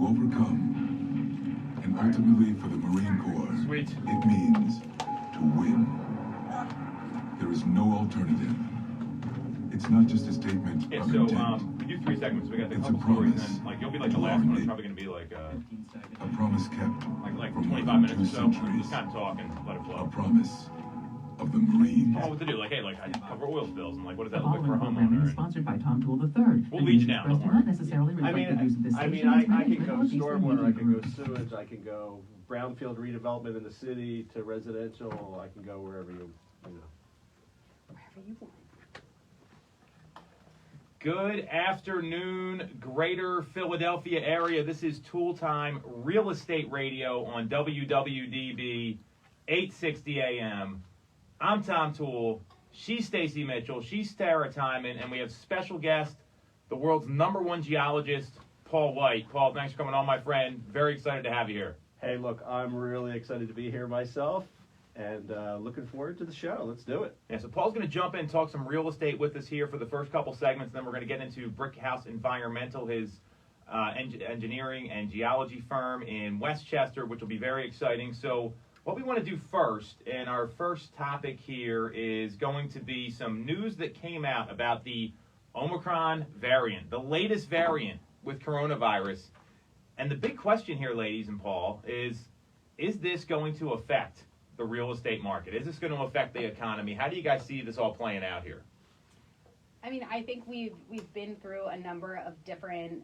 overcome, and ultimately for the Marine Corps, Sweet. it means to win. There is no alternative. It's not just a statement Yeah, of so intent. we do 3 segments. We got the It's couple a stories, promise and then you'll be like the to last one. our It's probably going to be like a promise kept like for 25 more than minutes or 2 so. centuries. Just kind of talk and let it A flow. promise of the Marines. Oh, what to do? Like, hey, like I cover oil spills, and like, what does that The look like for a following programming homeowner? is sponsored by Tom Toole III. We'll lead you down, Expressed don't do not worry. necessarily reflect the views of this I station, its can management, go or Eastern stormwater, I Media can go Group. sewage, I can go brownfield redevelopment in the city to residential, I can go wherever you know. Wherever you want. Good afternoon, Greater Philadelphia area. This is Toole Time Real Estate Radio on WWDB 860 AM. I'm Tom Toole. She's Stacey Mitchell. She's Sarah Tymon, and we have special guest, the world's #1 geologist, Paul White. Paul, thanks for coming on, my friend. Very excited to have you here. Hey, look, I'm really excited to be here myself, and looking forward to the show. Let's do it. Yeah, so Paul's going to jump in and talk some real estate with us here for the first couple segments, and then we're going to get into Brickhouse Environmental, his engineering and geology firm in Westchester, which will be very exciting. So what we want to do first, and our first topic here, is going to be some news that came out about the Omicron variant, the latest variant with coronavirus. And the big question here, ladies and Paul, is this going to affect the real estate market? Is this going to affect the economy? How do you guys see this all playing out here? I mean, I think we've been through a number of different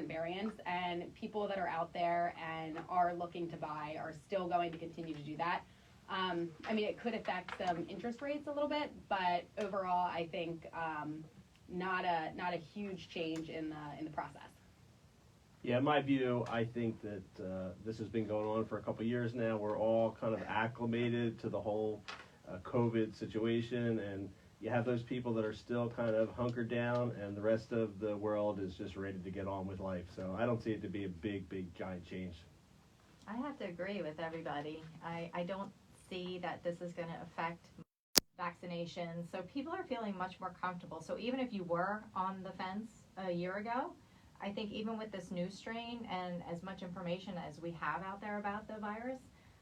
variants, and people that are out there and are looking to buy are still going to continue to do that. I mean, it could affect some interest rates a little bit, but overall, I think not a huge change in the process. Yeah, in my view, I think that this has been going on for a couple of years now. We're all kind of acclimated to the whole COVID situation, and you have those people that are still kind of hunkered down, and the rest of the world is just ready to get on with life. So I don't see it to be a big, giant change. I have to agree with everybody. I don't see that this is going to affect vaccinations. So people are feeling much more comfortable. So even if you were on the fence a year ago, I think even with this new strain and as much information as we have out there about the virus,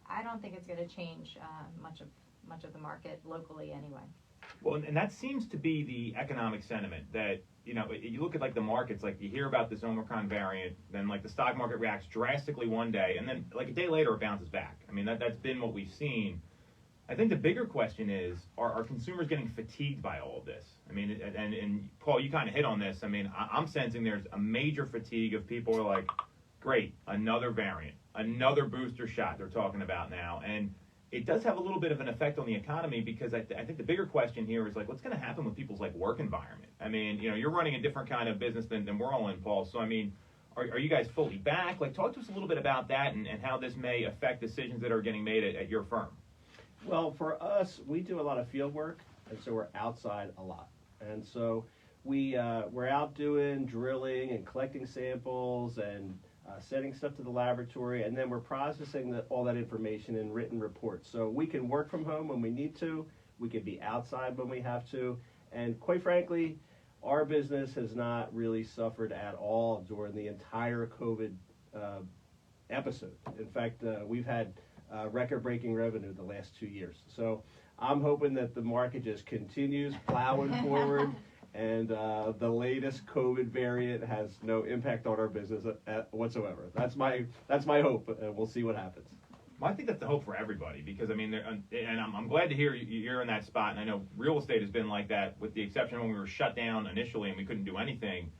I don't think it's going to change much of the market locally anyway. Well, and that seems to be the economic sentiment that, you know, you look at like the markets, like you hear about this Omicron variant, then like the stock market reacts drastically one day, and then like a day later it bounces back. I mean, that's been what we've seen. I think the bigger question is, are consumers getting fatigued by all of this? I mean, and Paul, you kind of hit on this. I mean, I'm sensing there's a major fatigue of people who are like, great, another variant, another booster shot they're talking about now. And it does have a little bit of an effect on the economy, because I think the bigger question here is like, what's going to happen with people's like work environment? I mean, you know, you're running a different kind of business than we're all in, Paul. So, I mean, are you guys fully back? Like, talk to us a little bit about that and how this may affect decisions that are getting made at your firm. Well, for us, we do a lot of field work, and so we're outside a lot. And so we're out doing drilling and collecting samples and sending stuff to the laboratory, and then we're processing all that information in written reports. So we can work from home when we need to, we can be outside when we have to, and quite frankly, our business has not really suffered at all during the entire COVID episode. In fact, we've had record-breaking revenue the last 2 years. So I'm hoping that the market just continues plowing forward, and the latest COVID variant has no impact on our business whatsoever. That's my hope, and we'll see what happens. Well, I think that's the hope for everybody, because I mean, and I'm glad to hear you're in that spot. And I know real estate has been like that, with the exception when we were shut down initially and we couldn't do anything.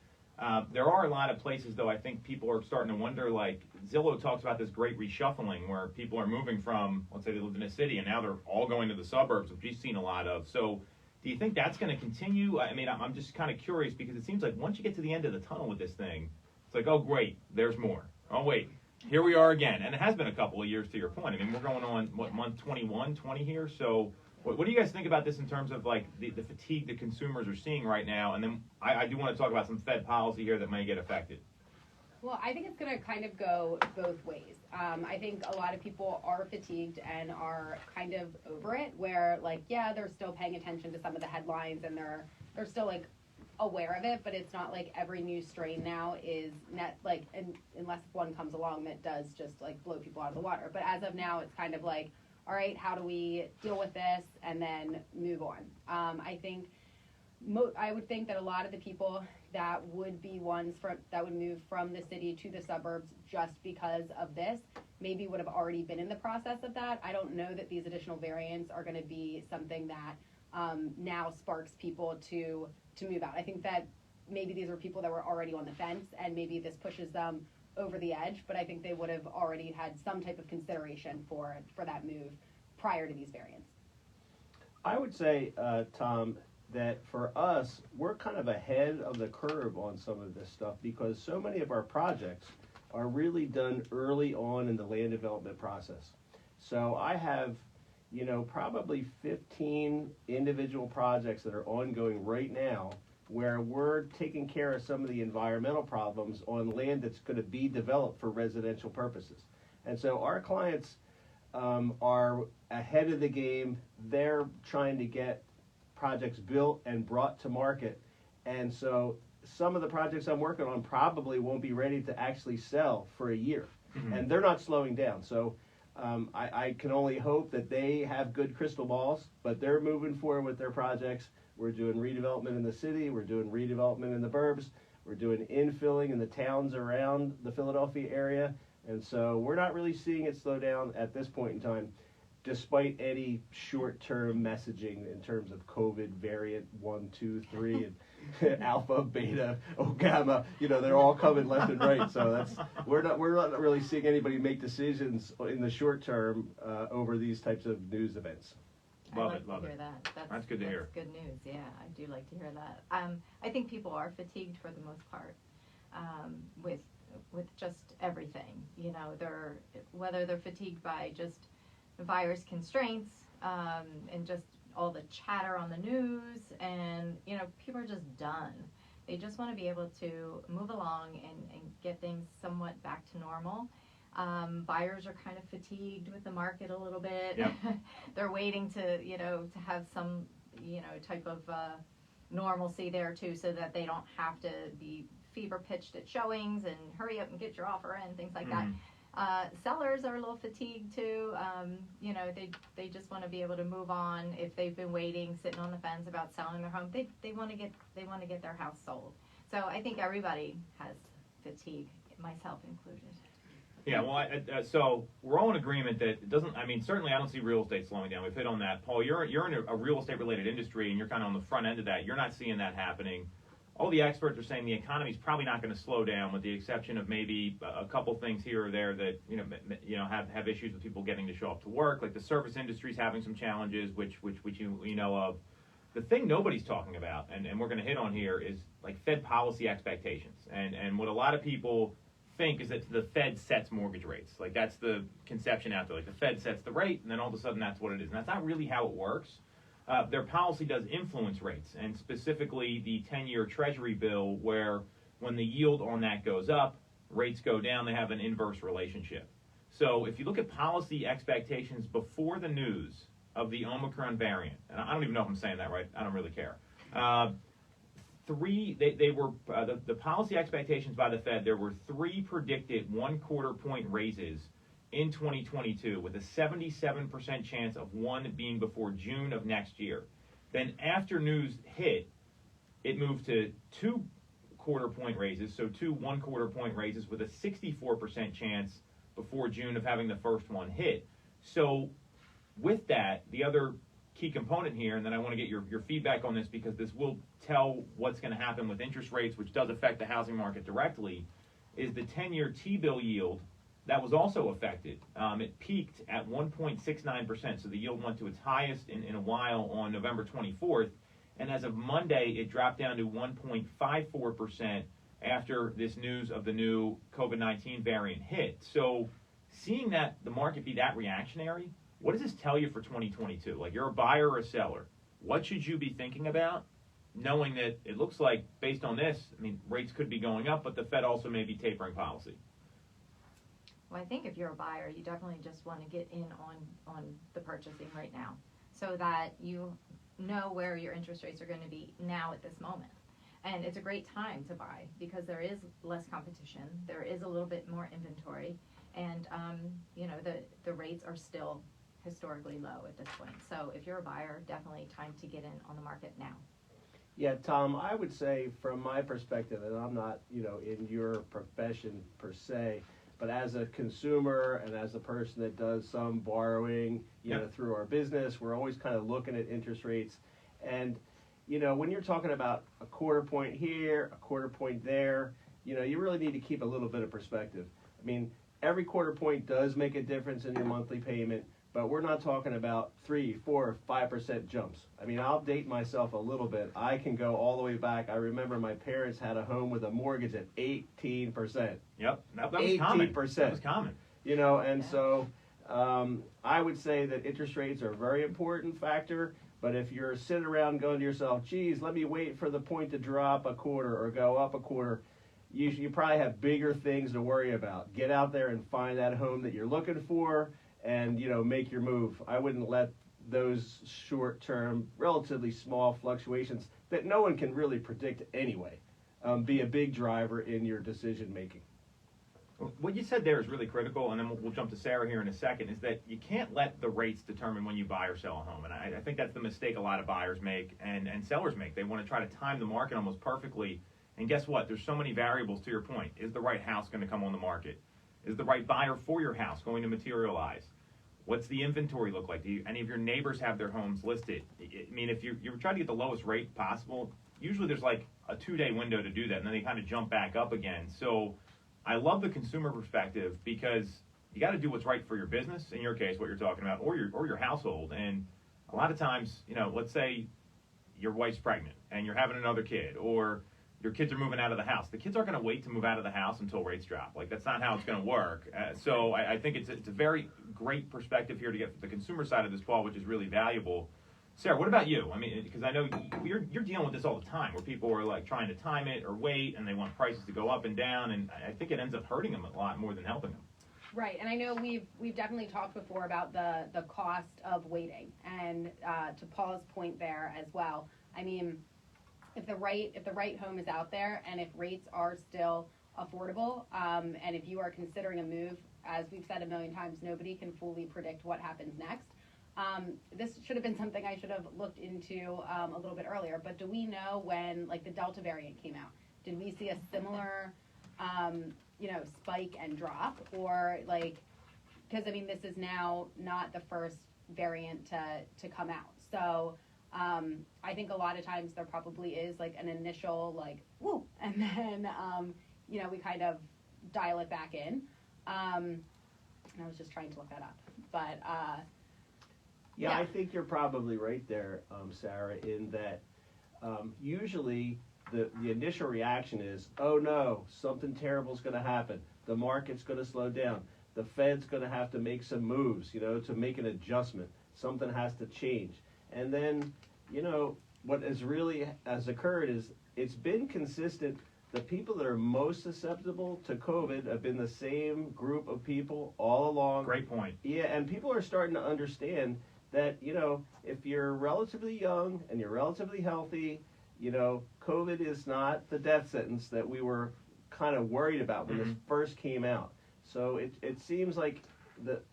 There are a lot of places, though, I think people are starting to wonder, like Zillow talks about this great reshuffling where people are moving from, let's say they lived in a city, and now they're all going to the suburbs, which we've seen a lot of. So do you think that's going to continue? I mean, I'm just kind of curious, because it seems like once you get to the end of the tunnel with this thing, it's like, oh, great, there's more. Oh, wait, here we are again. And it has been a couple of years, to your point. I mean, we're going on, what, month 21, 20 here? So what do you guys think about this in terms of like the fatigue that consumers are seeing right now? And then I do want to talk about some Fed policy here that may get affected. Well, I think it's going to kind of go both ways. I think a lot of people are fatigued and are kind of over it, where like, yeah, they're still paying attention to some of the headlines, and they're still like aware of it, but it's not like every new strain now is net like, unless one comes along that does just like blow people out of the water. But as of now, it's kind of like, all right, how do we deal with this and then move on? I think I would think that a lot of the people that would be ones that would move from the city to the suburbs just because of this maybe would have already been in the process of that. I don't know that these additional variants are going to be something that now sparks people to move out. I think that maybe these were people that were already on the fence, and maybe this pushes them over the edge, but I think they would have already had some type of consideration for that move prior to these variants. I would say, Tom, that for us, we're kind of ahead of the curve on some of this stuff because so many of our projects are really done early on in the land development process. So I have, probably 15 individual projects that are ongoing right now where we're taking care of some of the environmental problems on land that's going to be developed for residential purposes. And so our clients are ahead of the game. They're trying to get projects built and brought to market. And so some of the projects I'm working on probably won't be ready to actually sell for a year. Mm-hmm. And they're not slowing down. So I can only hope that they have good crystal balls, but they're moving forward with their projects. We're doing redevelopment in the city. We're doing redevelopment in the burbs. We're doing infilling in the towns around the Philadelphia area. And so we're not really seeing it slow down at this point in time, despite any short-term messaging in terms of COVID variant 1, 2, 3, and alpha, beta, gamma. They're all coming left and right. So we're not really seeing anybody make decisions in the short term over these types of news events. Love to hear that. That's good to hear. That's good news. Yeah, I do like to hear that. I think people are fatigued for the most part with just everything. Whether they're fatigued by just virus constraints and just all the chatter on the news, and people are just done. They just want to be able to move along and get things somewhat back to normal. Buyers are kind of fatigued with the market a little bit. Yep. They're waiting to have some type of normalcy there too, so that they don't have to be fever pitched at showings and hurry up and get your offer in, things like that. Sellers are a little fatigued too. They just want to be able to move on. If they've been waiting, sitting on the fence about selling their home, they want to get their house sold. So I think everybody has fatigue, myself included. Yeah, well, so we're all in agreement that it doesn't. I mean, certainly I don't see real estate slowing down. We've hit on that, Paul. You're in a real estate related industry, and you're kind of on the front end of that. You're not seeing that happening. All the experts are saying the economy's probably not going to slow down, with the exception of maybe a couple things here or there that have issues with people getting to show up to work. Like the service industry's having some challenges, which you know of. The thing nobody's talking about, and we're going to hit on here, is like Fed policy expectations, and what a lot of people think is that the Fed sets mortgage rates. Like that's the conception out there. Like the Fed sets the rate, and then all of a sudden that's what it is. And that's not really how it works. Their policy does influence rates, and specifically the 10-year Treasury bill, where when the yield on that goes up, rates go down. They have an inverse relationship. So if you look at policy expectations before the news of the Omicron variant, and I don't even know if I'm saying that right. I don't really care. The policy expectations by the Fed, there were 3 predicted 1/4 point raises in 2022, with a 77% chance of one being before June of next year. Then after news hit, it moved to 2 1/4 point raises, so 2 1/4 point raises with a 64% chance before June of having the first one hit. So with that, the other key component here, and then I want to get your feedback on this, because this will tell what's going to happen with interest rates, which does affect the housing market directly, is the 10-year T-bill yield that was also affected. It peaked at 1.69%, so the yield went to its highest in a while on November 24th, and as of Monday, it dropped down to 1.54% after this news of the new COVID-19 variant hit. So seeing that the market be that reactionary, what does this tell you for 2022? Like, you're a buyer or a seller. What should you be thinking about, knowing that it looks like, based on this, I mean, rates could be going up, but the Fed also may be tapering policy? Well, I think if you're a buyer, you definitely just want to get in on the purchasing right now, so that you know where your interest rates are going to be now at this moment. And it's a great time to buy because there is less competition, there is a little bit more inventory, and the rates are still historically low at this point. So if you're a buyer, definitely time to get in on the market now. Yeah, Tom, I would say from my perspective, and I'm not, in your profession per se, but as a consumer and as a person that does some borrowing, through our business, we're always kind of looking at interest rates. And, when you're talking about a quarter point here, a quarter point there, you really need to keep a little bit of perspective. I mean, every quarter point does make a difference in your monthly payment, but we're not talking about 3, 4, 5% jumps. I mean, I'll date myself a little bit. I can go all the way back. I remember my parents had a home with a mortgage at 18%. Yep, that was common. 18%. That was common. So I would say that interest rates are a very important factor. But if you're sitting around going to yourself, geez, let me wait for the point to drop a quarter or go up a quarter, you probably have bigger things to worry about. Get out there and find that home that you're looking for and, make your move. I wouldn't let those short-term, relatively small fluctuations that no one can really predict anyway be a big driver in your decision-making. What you said there is really critical, and then we'll jump to Sarah here in a second, is that you can't let the rates determine when you buy or sell a home. And I think that's the mistake a lot of buyers make and sellers make. They want to try to time the market almost perfectly. And guess what? There's so many variables to your point. Is the right house going to come on the market? Is the right buyer for your house going to materialize? What's the inventory look like? Do any of your neighbors have their homes listed? I mean, if you're trying to get the lowest rate possible, usually there's like a 2-day window to do that, and then they kind of jump back up again. So I love the consumer perspective because you got to do what's right for your business, in your case, what you're talking about, or your household. And a lot of times, let's say your wife's pregnant and you're having another kid, or your kids are moving out of the house. The kids aren't going to wait to move out of the house until rates drop. Like, that's not how it's going to work. So I think it's a very great perspective here to get the consumer side of this, Paul, which is really valuable. Sarah, what about you? I mean, because I know you're dealing with this all the time, where people are like trying to time it or wait, and they want prices to go up and down, and I think it ends up hurting them a lot more than helping them. Right, and I know we've definitely talked before about the cost of waiting, and to Paul's point there as well. I mean, if the right home is out there, and if rates are still affordable, and if you are considering a move, as we've said a million times, nobody can fully predict what happens next. This should have been something I should have looked into a little bit earlier, but do we know when, like, the Delta variant came out? Did we see a similar, spike and drop? Or, like, because, I mean, this is now not the first variant to come out. So I think a lot of times there probably is, like, an initial, like, woo, and then, we kind of dial it back in. And I was just trying to look that up. But, Yeah, I think you're probably right there, Sarah, in that usually the initial reaction is, oh no, something terrible is going to happen. The market's going to slow down. The Fed's going to have to make some moves, to make an adjustment. Something has to change. And then, what has occurred is it's been consistent. The people that are most susceptible to COVID have been the same group of people all along. Great point. Yeah, and people are starting to understand that, if you're relatively young and you're relatively healthy, COVID is not the death sentence that we were kind of worried about when this first came out. So it seems like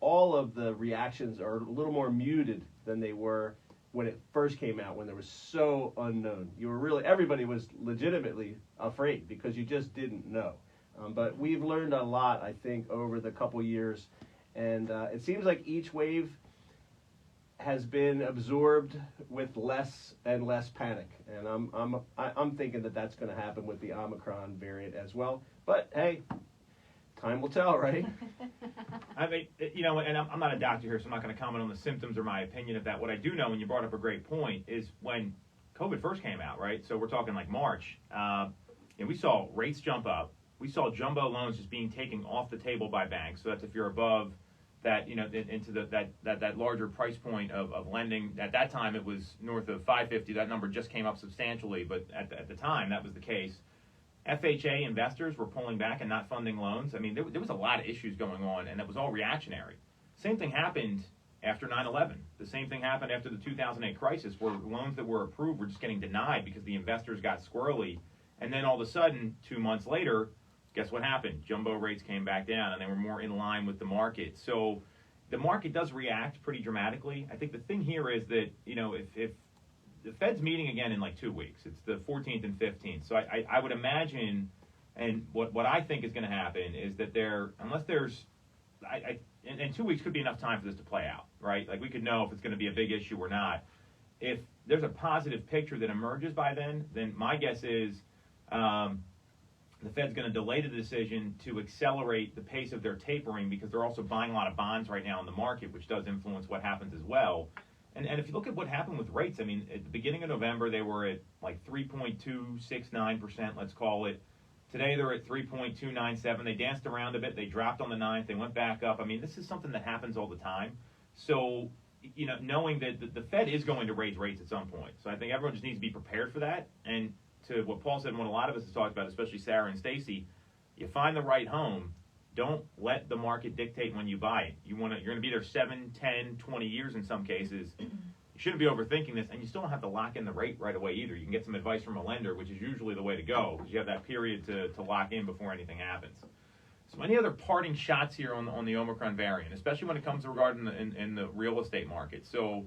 all of the reactions are a little more muted than they were when it first came out, when there was so unknown. Everybody was legitimately afraid because you just didn't know. But we've learned a lot, I think, over the couple years. And it seems like each wave has been absorbed with less and less panic, and I'm thinking that that's going to happen with the Omicron variant as well. But hey, time will tell, right? I mean, and I'm not a doctor here, so I'm not going to comment on the symptoms or my opinion of that. What I do know, and you brought up a great point, is when COVID first came out, right? So we're talking like March, we saw rates jump up. We saw jumbo loans just being taken off the table by banks. So that's if you're above that, into that larger price point of lending. At that time, it was north of 550. That number just came up substantially, but at the time, that was the case. FHA investors were pulling back and not funding loans. I mean, there was a lot of issues going on, and it was all reactionary. Same thing happened after 9/11. The same thing happened after the 2008 crisis, where loans that were approved were just getting denied because the investors got squirrely And then all of a sudden, 2 months later, guess what happened? Jumbo rates came back down, and they were more in line with the market. So the market does react pretty dramatically. I think the thing here is that, if the Fed's meeting again in like 2 weeks, it's the 14th and 15th. So I would imagine, and what I think is going to happen is that unless there's, and 2 weeks could be enough time for this to play out, right? Like we could know if it's going to be a big issue or not. If there's a positive picture that emerges by then my guess is the Fed's going to delay the decision to accelerate the pace of their tapering, because they're also buying a lot of bonds right now in the market, which does influence what happens as well. And if you look at what happened with rates, I mean, at the beginning of November, they were at like 3.269%, let's call it. Today, they're at 3.297. They danced around a bit. They dropped on the 9th. They went back up. I mean, this is something that happens all the time. So, knowing that the Fed is going to raise rates at some point. So I think everyone just needs to be prepared for that. And to what Paul said, and what a lot of us have talked about, especially Sarah and Stacey, you find the right home. Don't let the market dictate when you buy it. You're going to be there 7, 10, 20 years in some cases. You shouldn't be overthinking this, and you still don't have to lock in the rate right away either. You can get some advice from a lender, which is usually the way to go, because you have that period to lock in before anything happens. So any other parting shots here on the Omicron variant, especially when it comes to regarding in the real estate market? So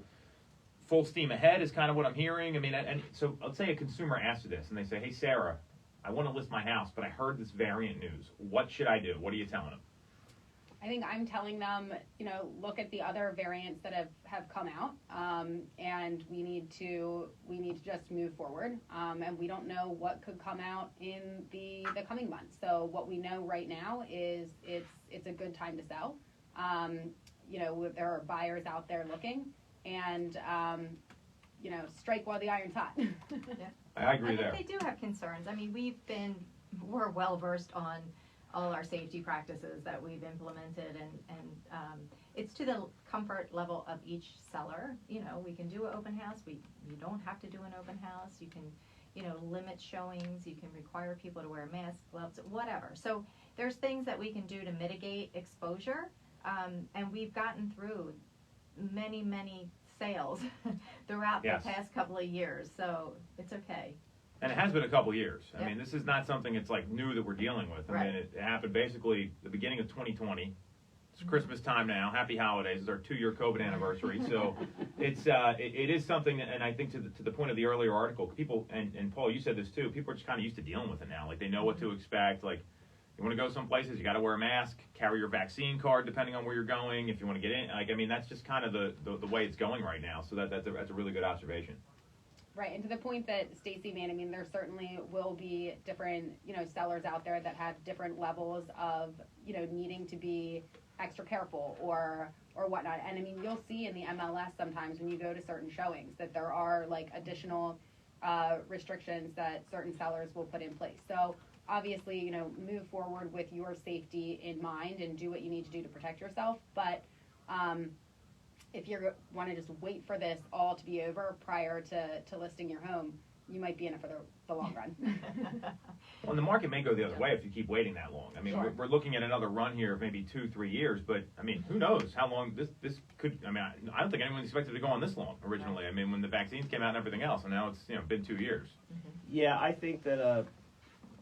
full steam ahead is kind of what I'm hearing. I mean, and so let's say a consumer asks you this, and they say, hey, Sarah, I want to list my house, but I heard this variant news. What should I do? What are you telling them? I think I'm telling them, look at the other variants that have come out, and we need to just move forward. And we don't know what could come out in the coming months. So what we know right now is it's a good time to sell. There are buyers out there looking, and strike while the iron's hot. Yeah. I agree there. They do have concerns. I mean, we're well versed on all our safety practices that we've implemented, and it's to the comfort level of each seller. We can do an open house. You don't have to do an open house. You can, limit showings. You can require people to wear masks, gloves, whatever. So there's things that we can do to mitigate exposure, and we've gotten through many, many sales throughout Yes. the past couple of years, so it's okay. And it has been a couple years. I Yep. mean, this is not something it's like new that we're dealing with. I Right. mean, it happened basically the beginning of 2020. It's Christmas time now. Happy holidays. It's our 2-year COVID anniversary. So it is something, and I think to the point of the earlier article, people, and Paul, you said this too, people are just kind of used to dealing with it now. Like, they know what to expect. Like, you want to go some places, you got to wear a mask, carry your vaccine card depending on where you're going. If you want to get in, like, I mean, that's just kind of the way it's going right now. So that's a really good observation. Right, and to the point that Stacey made, I mean, there certainly will be different, sellers out there that have different levels of, needing to be extra careful or whatnot. And I mean, you'll see in the MLS sometimes when you go to certain showings that there are like additional restrictions that certain sellers will put in place. So obviously, move forward with your safety in mind and do what you need to do to protect yourself. But if you want to just wait for this all to be over prior to listing your home, you might be in it for the long run. Well, and the market may go the other way if you keep waiting that long. I mean, Sure. we're looking at another run here of maybe 2-3 years, but I mean, who knows how long this could. I mean, I don't think anyone expected it to go on this long originally. Right. I mean, when the vaccines came out and everything else, and now it's been 2 years. Mm-hmm. Yeah, I think that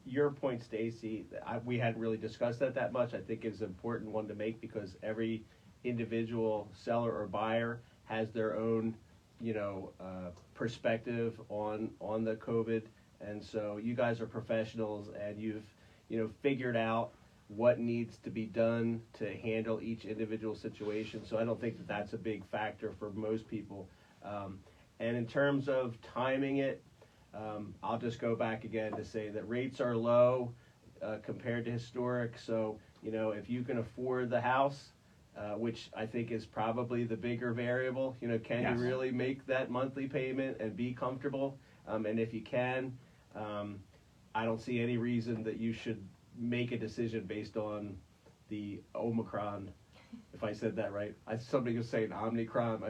your point, Stacey, we hadn't really discussed that much. I think is an important one to make, because every individual seller or buyer has their own, perspective on the COVID, and so you guys are professionals, and you've, figured out what needs to be done to handle each individual situation. So I don't think that that's a big factor for most people. And in terms of timing it, I'll just go back again to say that rates are low compared to historic. So, if you can afford the house, which I think is probably the bigger variable, can Yes. you really make that monthly payment and be comfortable? And if you can, I don't see any reason that you should make a decision based on the Omicron. If I said that right, somebody was saying Omicron.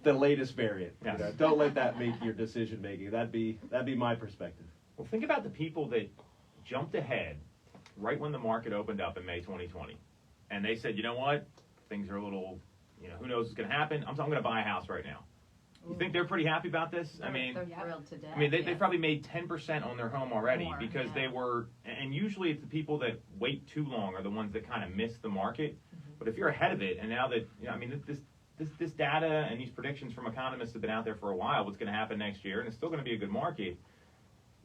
The latest variant. Yes. Don't let that make your decision making. That'd be my perspective. Well, think about the people that jumped ahead right when the market opened up in May 2020, and they said, you know what, things are a little, who knows what's going to happen. I'm going to buy a house right now. You think they're pretty happy about this? I mean, they're thrilled to death. I mean, they yes. probably made 10% on their home already More, because yeah. they were, and usually it's the people that wait too long are the ones that kind of miss the market. Mm-hmm. But if you're ahead of it, and now that, I mean, this data and these predictions from economists have been out there for a while, what's going to happen next year, and it's still going to be a good market,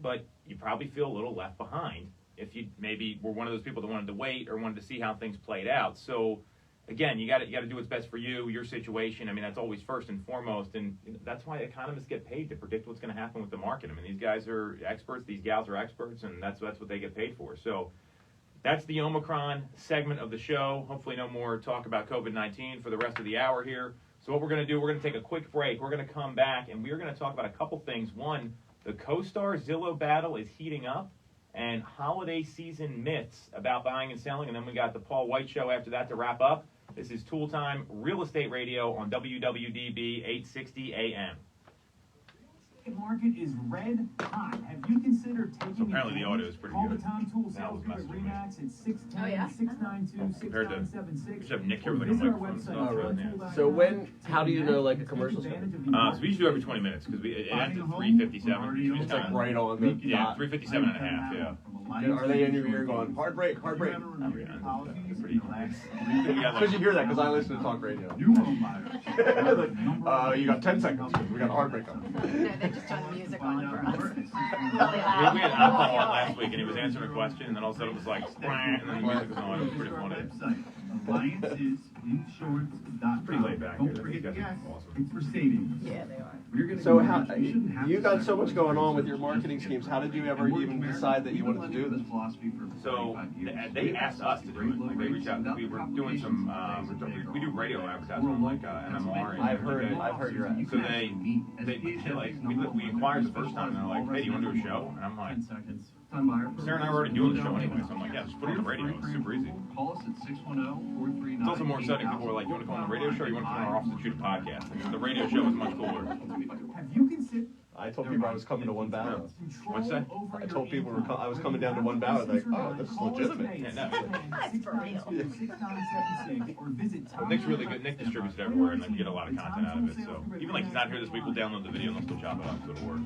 but you probably feel a little left behind if you maybe were one of those people that wanted to wait or wanted to see how things played out. So, again, you got to do what's best for you, your situation. I mean, that's always first and foremost, and that's why economists get paid, to predict what's going to happen with the market. I mean, these guys are experts, these gals are experts, and that's what they get paid for. So that's the Omicron segment of the show. Hopefully no more talk about COVID-19 for the rest of the hour here. So what we're going to do, we're going to take a quick break. We're going to come back, and we're going to talk about a couple things. One, the CoStar Zillow battle is heating up, and holiday season myths about buying and selling. And then we got the Paul White Show after that to wrap up. This is Toole Time Real Estate Radio on WWDB 860 AM. The market is red hot. Have you considered taking So apparently the advantage? audio is pretty Call good. the Tom Toole That Sales was Group at messing with me. RE/MAX at 610 Oh, yeah? 692 Compared to- 6976. we should have Nick here or with, like, a visit our microphone website, stuff. Oh, really? tomtoole.com. So how do you know, like, a Take commercial's advantage coming? of the So we usually do every 20 minutes because it ends at 3:57. It's like right on the Yeah, dot. 3:57 and a half, yeah. Are they in your ear going, hard break, hard break? Because you hear that, because I listen to talk radio. New home buyers. You got 10 seconds. We got a hard break on. No, they just turned the music on for us. Really We loud. had Apple on last week, and he was answering a question, and then all of a sudden it was like, and then the music was on. It was pretty funny. AllianceInsurance.com. Pretty laid back here. Don't forget These the guys gas. are awesome. It's for savings. Yeah, they are. We're gonna So go how, next. You shouldn't have you to got so sign much up going for on with insurance. your marketing schemes. How did you ever even decide that you wanted to do this? So they asked us to do it. Like they reached out. We were doing some. We do radio advertising on like MMR. And I've heard your ads. So they like we inquired the first time, and they're like, "Hey, do you want to do a show?" And I'm like, Sarah and I were already doing the show anyway, so I'm like, "Yeah, just put it on the radio. It's super easy." Call us at 610-439. It's also more exciting. People are like, "You want to come on the radio show? Or you want to come in our office and shoot a podcast?" And the radio show is much cooler. Have you considered I told people I was coming to one ballot. What's that? I told people I was coming down to one ballot. Like, oh, this is legitimate. Yeah, no. That's for real. Well, Nick's really good. Nick distributes it everywhere, and then you get a lot of content out of it. So even like he's not here this week, we'll download the video and they'll still chop it up, so it'll work.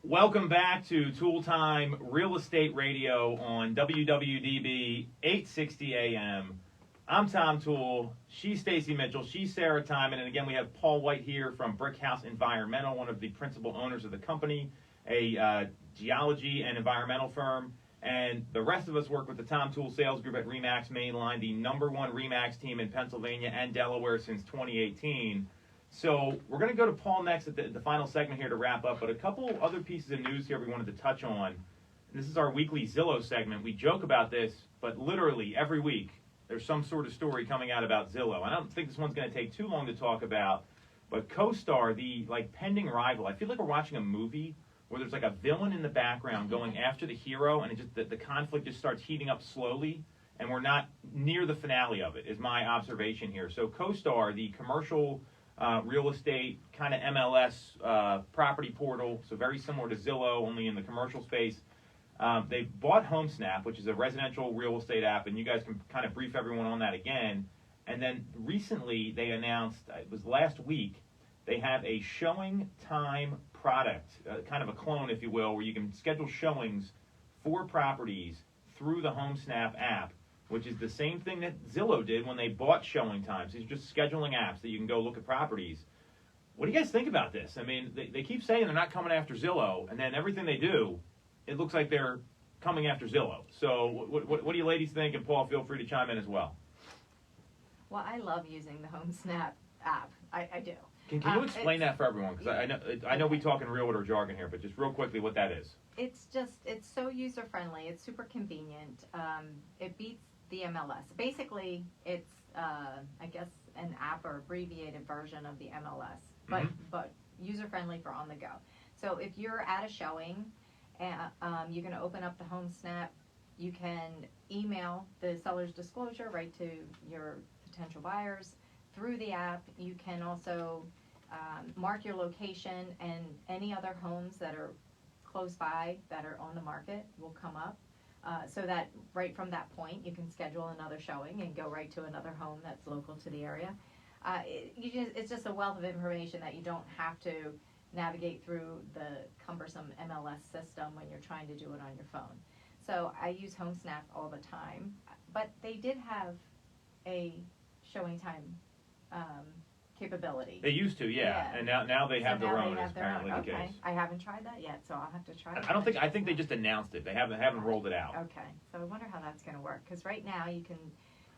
Welcome back to Toole Time Real Estate Radio on WWDB 860 AM. I'm Tom Toole. She's Stacey Mitchell. She's Sarah Tymon. And again, we have Paul White here from Brickhouse Environmental, one of the principal owners of the company, a geology and environmental firm. And the rest of us work with the Tom Toole Sales Group at RE/MAX Mainline, the #1 RE/MAX team in Pennsylvania and Delaware since 2018. So we're going to go to Paul next at the final segment here to wrap up. But a couple other pieces of news here we wanted to touch on. This is our weekly Zillow segment. We joke about this, but literally every week there's some sort of story coming out about Zillow. I don't think this one's going to take too long to talk about, but CoStar, the pending rival, I feel like we're watching a movie where there's like a villain in the background going after the hero, and it just the conflict just starts heating up slowly, and we're not near the finale of it, is my observation here. So CoStar, the commercial real estate kind of MLS property portal, so very similar to Zillow, only in the commercial space. They bought HomeSnap, which is a residential real estate app, and you guys can kind of brief everyone on that again. And then recently they announced, it was last week, they have a showing time product, kind of a clone, if you will, where you can schedule showings for properties through the HomeSnap app, which is the same thing that Zillow did when they bought showing times. These are just scheduling apps that you can go look at properties. What do you guys think about this? I mean, they keep saying they're not coming after Zillow, and then everything they do, it looks like they're coming after Zillow. So what do you ladies think? And Paul, feel free to chime in as well. Well, I love using the HomeSnap app. I do. Can you explain that for everyone? Because I know we talk in realtor jargon here, but just real quickly what that is. It's so user friendly. It's super convenient. It beats the MLS. Basically, it's I guess an app or abbreviated version of the MLS, but user friendly for on the go. So if you're at a showing, you can open up the HomeSnap. You can email the seller's disclosure right to your potential buyers through the app. You can also mark your location, and any other homes that are close by that are on the market will come up. So that right from that point, you can schedule another showing and go right to another home that's local to the area. It's just a wealth of information that you don't have to navigate through the cumbersome MLS system when you're trying to do it on your phone. So I use HomeSnap all the time, but they did have a showing time capability. They used to, yeah. And now they have their own, is apparently the case. I haven't tried that yet, so I'll have to try that. I think they just announced it. They haven't rolled it out. Okay, so I wonder how that's gonna work, because right now you can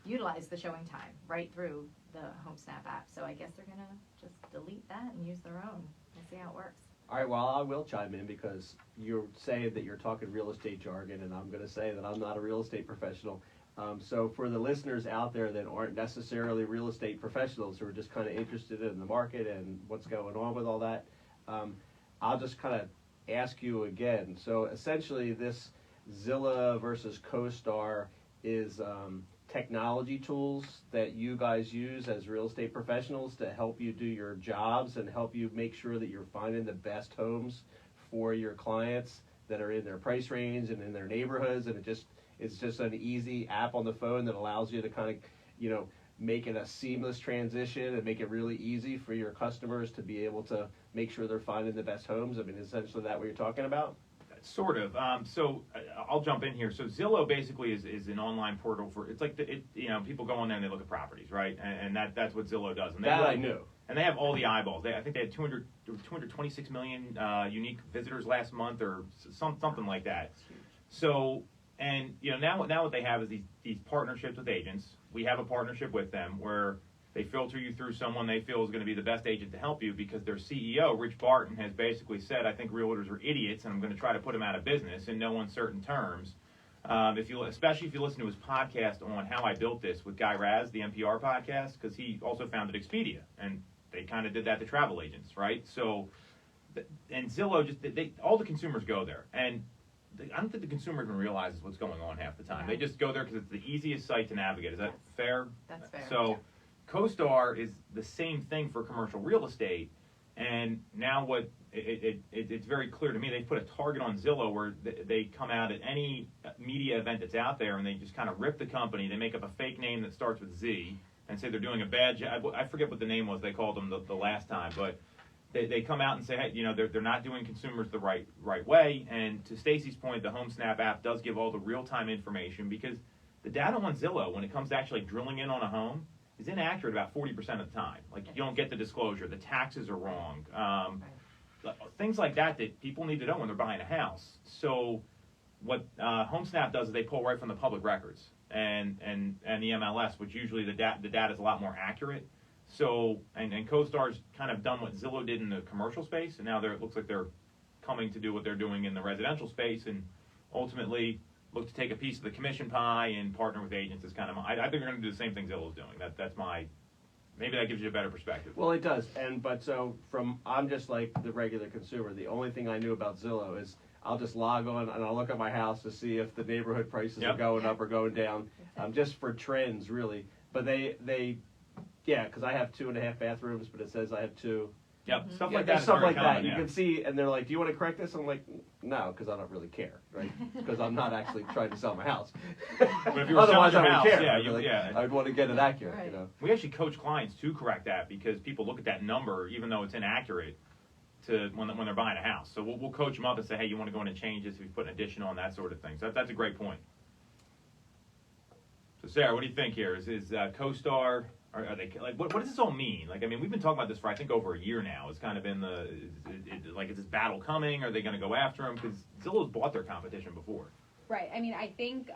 utilize the showing time right through the HomeSnap app, so I guess they're gonna just delete that and use their own. We'll see how it works. All right, well, I will chime in because you're saying that you're talking real estate jargon, and I'm going to say that I'm not a real estate professional. So for the listeners out there that aren't necessarily real estate professionals who are just kind of interested in the market and what's going on with all that, I'll just kind of ask you again. So essentially this Zillow versus CoStar is technology tools that you guys use as real estate professionals to help you do your jobs and help you make sure that you're finding the best homes for your clients that are in their price range and in their neighborhoods, and it's just an easy app on the phone that allows you to kind of, make it a seamless transition and make it really easy for your customers to be able to make sure they're finding the best homes. I mean, essentially that what you're talking about? Sort of. So I'll jump in here. So Zillow basically is an online portal for, it's like, people go on there and they look at properties, right? And that's what Zillow does. And I knew. And they have all the eyeballs. I think they had 226 million unique visitors last month or something like that. So, and now what they have is these partnerships with agents. We have a partnership with them where they filter you through someone they feel is going to be the best agent to help you, because their CEO, Rich Barton, has basically said, I think realtors are idiots and I'm going to try to put them out of business in no uncertain terms. Especially if you listen to his podcast on How I Built This with Guy Raz, the NPR podcast, because he also founded Expedia, and they kind of did that to travel agents, right? So, and Zillow, all the consumers go there. And I don't think the consumer even realizes what's going on half the time. They just go there because it's the easiest site to navigate. Is that fair? That's fair. So, CoStar is the same thing for commercial real estate, and now it's very clear to me, they put a target on Zillow where they come out at any media event that's out there and they just kind of rip the company. They make up a fake name that starts with Z and say they're doing a bad job. I forget what the name was they called them the last time, but they come out and say, hey, they're not doing consumers the right way. And to Stacey's point, the HomeSnap app does give all the real-time information, because the data on Zillow, when it comes to actually drilling in on a home, is inaccurate about 40% of the time. Like, you don't get the disclosure, the taxes are wrong, things like that people need to know when they're buying a house. So what HomeSnap does is they pull right from the public records and the MLS, which usually the data is a lot more accurate. So and CoStar's kind of done what Zillow did in the commercial space, and now it looks like they're coming to do what they're doing in the residential space, and ultimately look to take a piece of the commission pie and partner with agents. Is kind of I think they're going to do the same thing Zillow's doing. That's my, maybe that gives you a better perspective. Well, it does. But I'm just like the regular consumer. The only thing I knew about Zillow is I'll just log on and I'll look at my house to see if the neighborhood prices are going up or going down, just for trends really. But because I have 2.5 bathrooms, but it says I have 2. Yep, stuff like that. Stuff like that. You can see, and they're like, "Do you want to correct this?" I'm like, "No," because I don't really care, right? Because I'm not actually trying to sell my house. But if you were Otherwise, selling I your would house, care. I'd want to get it accurate, Right. We actually coach clients to correct that, because people look at that number, even though it's inaccurate, when they're buying a house. So we'll coach them up and say, "Hey, you want to go in and change this? If you put an addition on, that sort of thing." So that's a great point. So Sarah, what do you think here? Is CoStar? Are they like what does this all mean? Like, I mean, we've been talking about this for I think over a year now. It's kind of been is this battle coming? Are they going to go after them? Because Zillow's bought their competition before. Right. I mean, I think,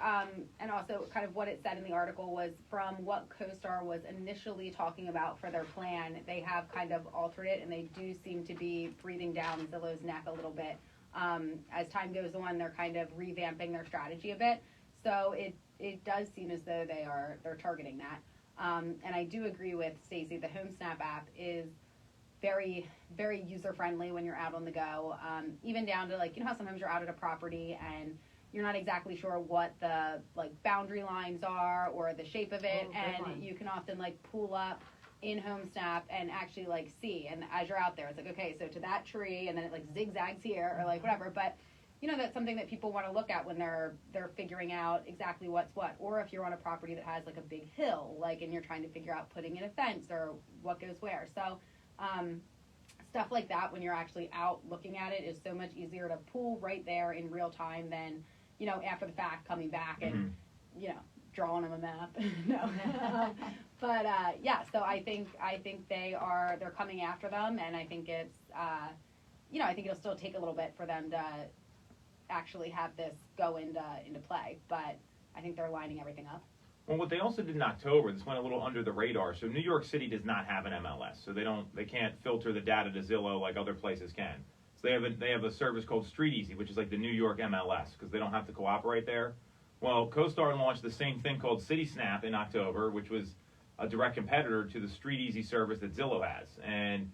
and also kind of what it said in the article was from what CoStar was initially talking about for their plan, they have kind of altered it, and they do seem to be breathing down Zillow's neck a little bit. As time goes on, they're kind of revamping their strategy a bit. So it does seem as though they're targeting that. And I do agree with Stacey. The HomeSnap app is very, very user-friendly when you're out on the go. Even down to how sometimes you're out at a property and you're not exactly sure what the boundary lines are or the shape of it, and you can often pull up in HomeSnap and actually see. And as you're out there, it's okay, so to that tree, and then it zigzags here or whatever. But that's something that people want to look at when they're figuring out exactly what's what. Or if you're on a property that has like a big hill, like, and you're trying to figure out putting in a fence or what goes where. So, stuff like that, when you're actually out looking at it, is so much easier to pull right there in real time than, after the fact coming back and, drawing them a map. No. But so I think they're coming after them, and I think it's, I think it'll still take a little bit for them to actually have this go into play, but I think they're lining everything up. Well, what they also did in October, this went a little under the radar. So New York City does not have an MLS, so they can't filter the data to Zillow like other places can. So they have a service called Street Easy, which is like the New York MLS, because they don't have to cooperate there. Well, CoStar launched the same thing called CitySnap in October, which was a direct competitor to the Street Easy service that Zillow has. And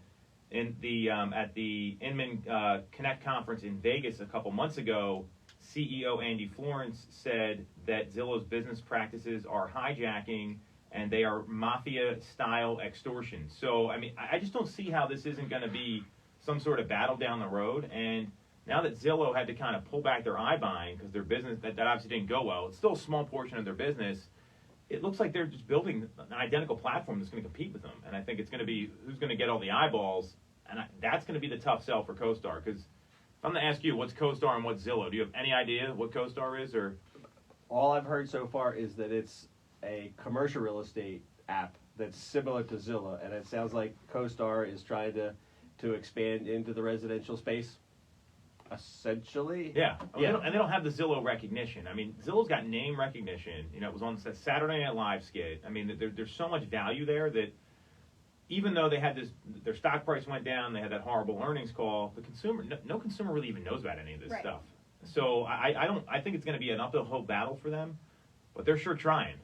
in the at the Inman Connect conference in Vegas a couple months ago, CEO Andy Florence said that Zillow's business practices are hijacking and they are mafia-style extortion. So, I mean, I just don't see how this isn't going to be some sort of battle down the road. And now that Zillow had to kind of pull back their iBuying because their business, that obviously didn't go well, it's still a small portion of their business. It looks like they're just building an identical platform that's going to compete with them. And I think it's going to be who's going to get all the eyeballs. And that's going to be the tough sell for CoStar, because I'm going to ask you, what's CoStar and what's Zillow? Do you have any idea what CoStar is? Or All I've heard so far is that it's a commercial real estate app that's similar to Zillow, and it sounds like CoStar is trying to expand into the residential space, essentially. Yeah. And they don't have the Zillow recognition. I mean, Zillow's got name recognition. It was on the Saturday Night Live skit. I mean, there's so much value there that even though they had their stock price went down, they had that horrible earnings call, the consumer, no consumer really even knows about any of this stuff. So I think it's going to be an uphill battle for them, but they're sure trying.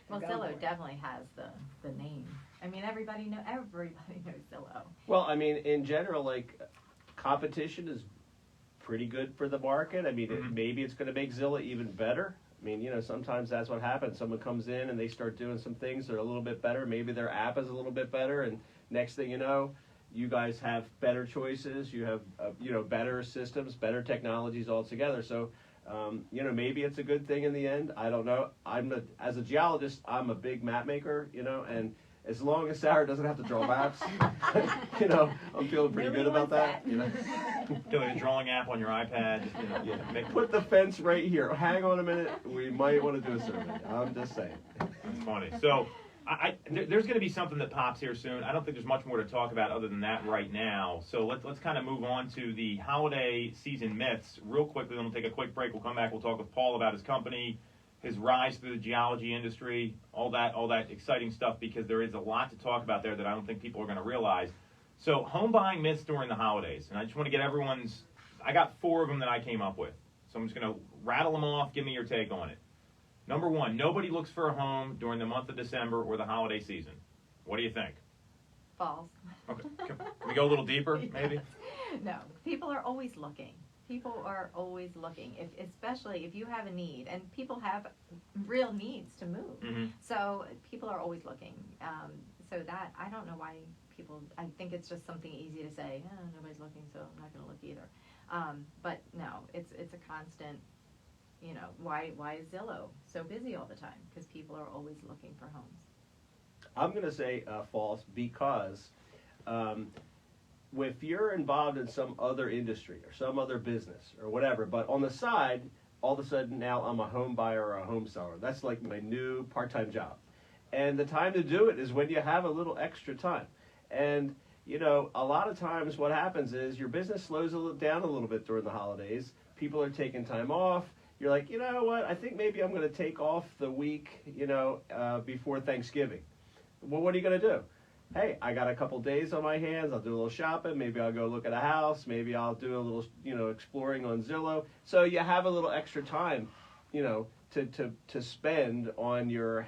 Well, Zillow definitely has the name. I mean, everybody knows Zillow. Well, I mean, in general, like, competition is pretty good for the market. I mean, maybe it's going to make Zillow even better. I mean, sometimes that's what happens. Someone comes in and they start doing some things that are a little bit better. Maybe their app is a little bit better, and next thing you know, you guys have better choices. You have, better systems, better technologies altogether. So, maybe it's a good thing in the end. I don't know. As a geologist, I'm a big map maker, and as long as Sarah doesn't have to draw maps, I'm feeling pretty good about that. Doing a drawing app on your iPad. Put the fence right here. Hang on a minute. We might want to do a survey. I'm just saying. That's funny. So there's going to be something that pops here soon. I don't think there's much more to talk about other than that right now. So let's kind of move on to the holiday season myths real quickly. Then we'll take a quick break. We'll come back. We'll talk with Paul about his company, his rise through the geology industry, all that exciting stuff, because there is a lot to talk about there that I don't think people are going to realize. So home buying myths during the holidays, and I just want to get I got 4 of them that I came up with. So I'm just going to rattle them off. Give me your take on it. Number 1, nobody looks for a home during the month of December or the holiday season. What do you think? False. Okay. Can we go a little deeper, maybe? No, people are always looking. People are always looking, especially if you have a need, and people have real needs to move. Mm-hmm. So people are always looking. So that, I don't know why I think it's just something easy to say, nobody's looking, so I'm not going to look either. But no, it's a constant, why is Zillow so busy all the time? Because people are always looking for homes. I'm going to say false, because if you're involved in some other industry or some other business or whatever, but on the side, all of a sudden now I'm a home buyer or a home seller. That's like my new part-time job. And the time to do it is when you have a little extra time. And, a lot of times what happens is your business slows down a little bit during the holidays. People are taking time off. You're like, you know what, I think maybe I'm going to take off the week, before Thanksgiving. Well, what are you going to do? Hey, I got a couple days on my hands. I'll do a little shopping. Maybe I'll go look at a house. Maybe I'll do a little, exploring on Zillow. So you have a little extra time, to spend on your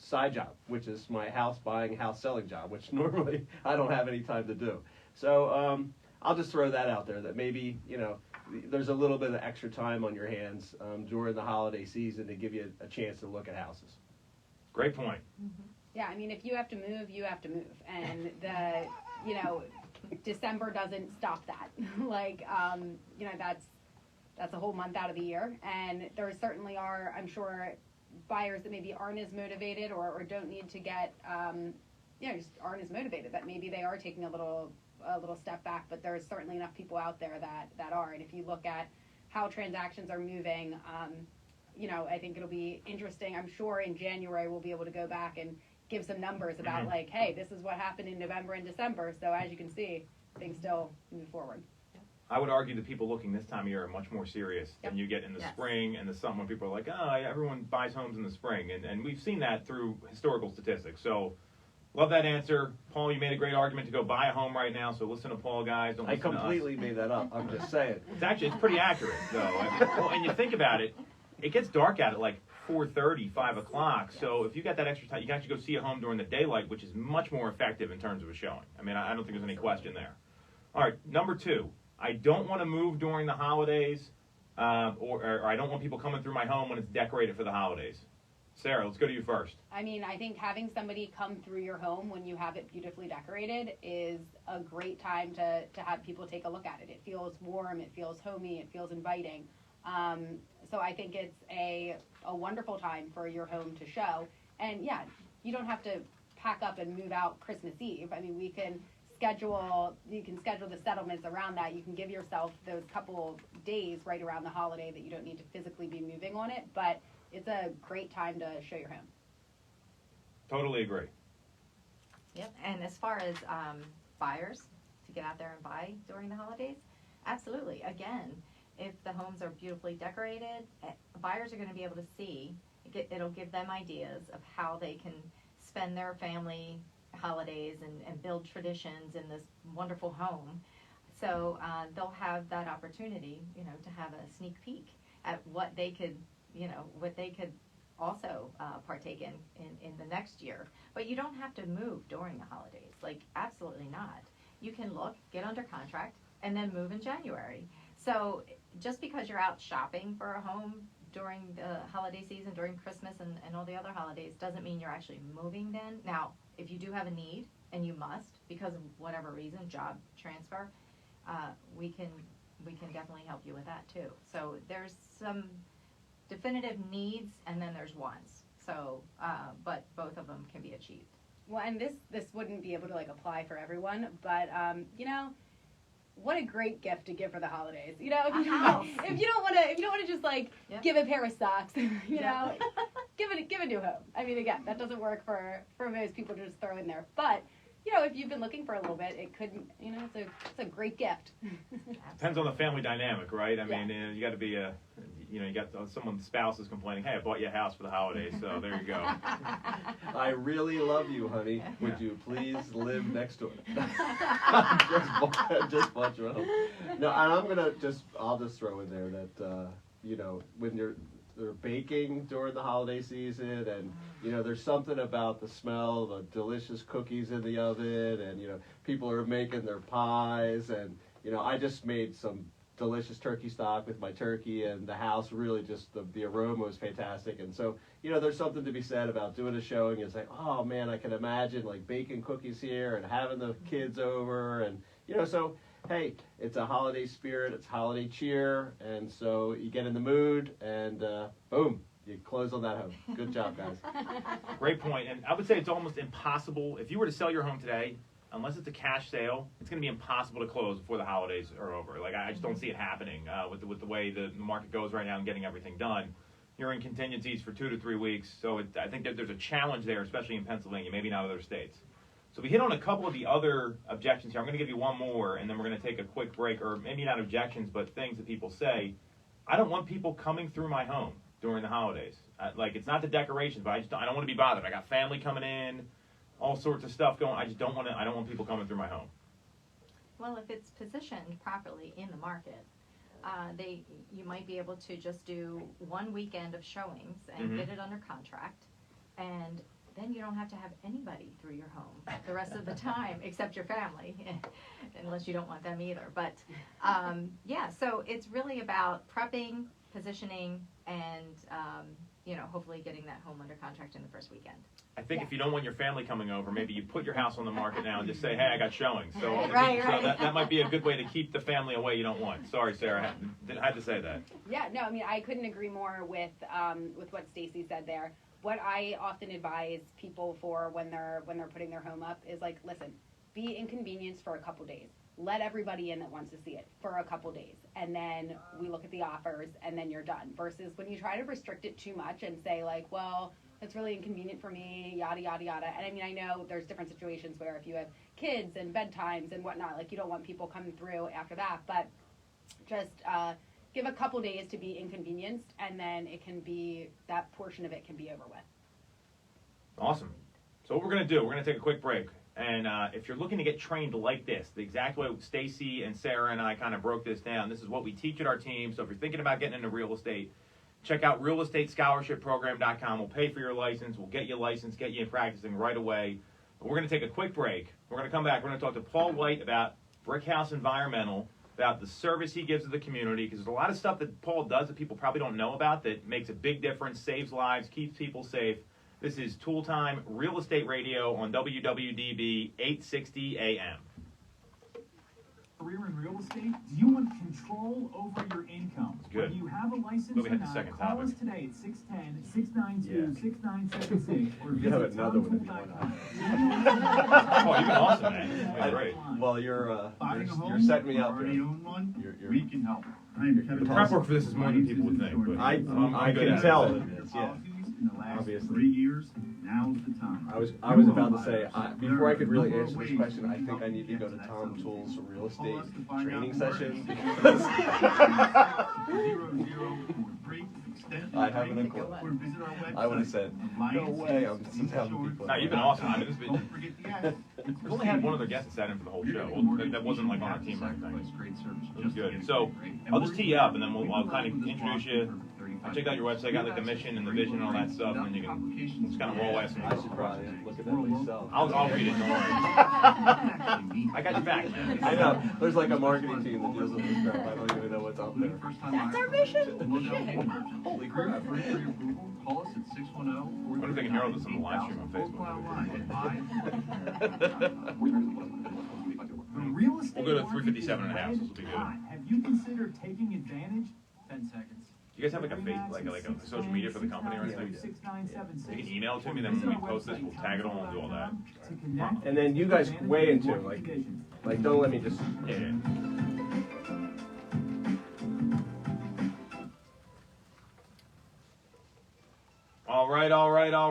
side job, which is my house buying, house selling job, which normally I don't have any time to do. So I'll just throw that out there, that maybe, there's a little bit of extra time on your hands during the holiday season to give you a chance to look at houses. Great point. Mm-hmm. Yeah, I mean, if you have to move, you have to move. And December doesn't stop that. that's a whole month out of the year. And there certainly are, I'm sure, buyers that maybe aren't as motivated or don't need to get, just aren't as motivated, that maybe they are taking a little step back, but there's certainly enough people out there that are. And if you look at how transactions are moving, I think it'll be interesting. I'm sure in January we'll be able to go back and give some numbers about like, hey, this is what happened in November and December. So as you can see, things still move forward. I would argue that people looking this time of year are much more serious than you get in the spring and the summer when people are like, oh, everyone buys homes in the spring. And we've seen that through historical statistics. So love that answer. Paul, you made a great argument to go buy a home right now, so listen to Paul, guys. Don't listen to us. I completely made that up. I'm just saying. It's pretty accurate, though. And you think about it, it gets dark out at like 4:30, 5 o'clock. So if you got that extra time, you can actually go see a home during the daylight, which is much more effective in terms of a showing. I mean, I don't think there's any question there. All right, number 2. I don't want to move during the holidays, or I don't want people coming through my home when it's decorated for the holidays. Sarah, let's go to you first. I mean, I think having somebody come through your home when you have it beautifully decorated is a great time to have people take a look at it. It feels warm, it feels homey, it feels inviting. So I think it's a wonderful time for your home to show. And yeah, you don't have to pack up and move out Christmas Eve. I mean, you can schedule the settlements around that. You can give yourself those couple days right around the holiday that you don't need to physically be moving on it, but it's a great time to show your home. Totally agree. Yep, and as far as buyers to get out there and buy during the holidays, absolutely. Again, if the homes are beautifully decorated, buyers are going to be able to see, it'll give them ideas of how they can spend their family holidays and build traditions in this wonderful home. So they'll have that opportunity, to have a sneak peek at what they could also partake in the next year. But you don't have to move during the holidays, like absolutely not. You can look, get under contract, and then move in January. So just because you're out shopping for a home during the holiday season, during Christmas and all the other holidays, doesn't mean you're actually moving then. Now, if you do have a need, and you must, because of whatever reason, job transfer, we can definitely help you with that too. So there's some definitive needs, and then there's wants. So, but both of them can be achieved. Well, and this wouldn't be able to apply for everyone, but what a great gift to give for the holidays. If you don't want to just give a pair of socks, give a new home. I mean, again, that doesn't work for most people to just throw in there. But if you've been looking for a little bit, it could, it's a great gift. Depends on the family dynamic, right? I mean, you got to be you got someone's spouse is complaining, hey, I bought you a house for the holidays, so there you go. I really love you, honey. Would you please live next door? just bought you a home. No, and I'll just throw in there that, when they're baking during the holiday season, and there's something about the smell, the delicious cookies in the oven, and people are making their pies, and I just made some delicious turkey stock with my turkey, and the house really just the aroma was fantastic. And so there's something to be said about doing a showing. It's like, oh man, I can imagine baking cookies here and having the kids over, and so hey, it's a holiday spirit, it's holiday cheer, and so you get in the mood, and boom, you close on that home. Good job, guys. Great point. And I would say it's almost impossible, if you were to sell your home today, unless it's a cash sale, it's going to be impossible to close before the holidays are over. I just don't see it happening with the way the market goes right now and getting everything done. You're in contingencies for 2 to 3 weeks, so I think that there's a challenge there, especially in Pennsylvania, maybe not other states. So we hit on a couple of the other objections here. I'm going to give you one more, and then we're going to take a quick break, or maybe not objections, but things that people say. I don't want people coming through my home during the holidays. It's not the decorations, but I don't want to be bothered. I got family coming in, all sorts of stuff going. I don't want people coming through my home. Well, if it's positioned properly in the market, you might be able to just do one weekend of showings and get it under contract, and then you don't have to have anybody through your home the rest of the time except your family, unless you don't want them either. But so it's really about prepping, positioning and, hopefully getting that home under contract in the first weekend. I think Yeah. if you don't want your family coming over, maybe you put your house on the market now and just say, hey, I got showings. So, Right. that might be a good way to keep the family away you don't want. Sorry, Sarah, I had to say that. Yeah, no, I mean, I couldn't agree more with what Stacey said there. What I often advise people for when they're putting their home up is like, listen, be inconvenienced for a couple days. Let everybody in that wants to see it for a couple days, and then we look at the offers, and then you're done. Versus when you try to restrict it too much and say like, well, that's really inconvenient for me, yada yada yada. And I mean, I know there's different situations where if you have kids and bedtimes and whatnot, like you don't want people coming through after that, but just give a couple days to be inconvenienced, and then it can be, that portion of it can be over with. Awesome. So what we're going to do, we're going to take a quick break. And if you're looking to get trained like this, the exact way Stacey and Sarah and I kind of broke this down, this is what we teach at our team. So if you're thinking about getting into real estate, check out realestatescholarshipprogram.com. We'll pay for your license. We'll get you licensed, get you practicing right away. But we're going to take a quick break. We're going to come back. We're going to talk to Paul White about Brickhouse Environmental, about the service he gives to the community, because there's a lot of stuff that Paul does that people probably don't know about that makes a big difference, saves lives, keeps people safe. This is Toole Time Real Estate Radio on WWDB 860 AM. Career in real estate? Do you want control over your income? Good. Whether you have a license Well, we or had the not, second call topic. us today at 610-692-6976 or You have visit another one if you tomtoole.com. Oh, you've been awesome, man. You've been great. Well, you're Buying a home, you're setting me up already there. own one, You're- we can help. I'm Kevin The prep Thompson. work for this is more than people would think, but I I'm good can at it. tell it is, yeah. Policies in the last Obviously. 3 years, now's the time. I was about to say, before I could really answer this question, I think I need to go to Tom Toole's real estate training session because I haven't a clue. I would have said, no way, I'm sitting down with people. No, you've been awesome. I mean, Don't forget the app. we've only had one other guest that sat in for the whole show. Well, that wasn't like on our team or anything. It was good. So I'll just tee you up, and then I'll kind of introduce you. I checked out your website, got like the mission and the vision and all that stuff, and then you can just kind of roll ass. I should probably look at that myself. I'll read it, don't worry. I got your back, man. I know, there's like a marketing team that deals with this crap, I don't even know what's out there. That's our mission. Holy crap. Call us at 610. I wonder if they can hear all this on the live stream on When real estate We'll go to market 357 and a half, is so this will be good. hot, have you considered taking advantage? 10 seconds. Do you guys have like a social media for the company or anything? You can email it to me, then when we post this, we'll tag it on, we'll do all that. And then you guys weigh into it, like don't let me just. Yeah. All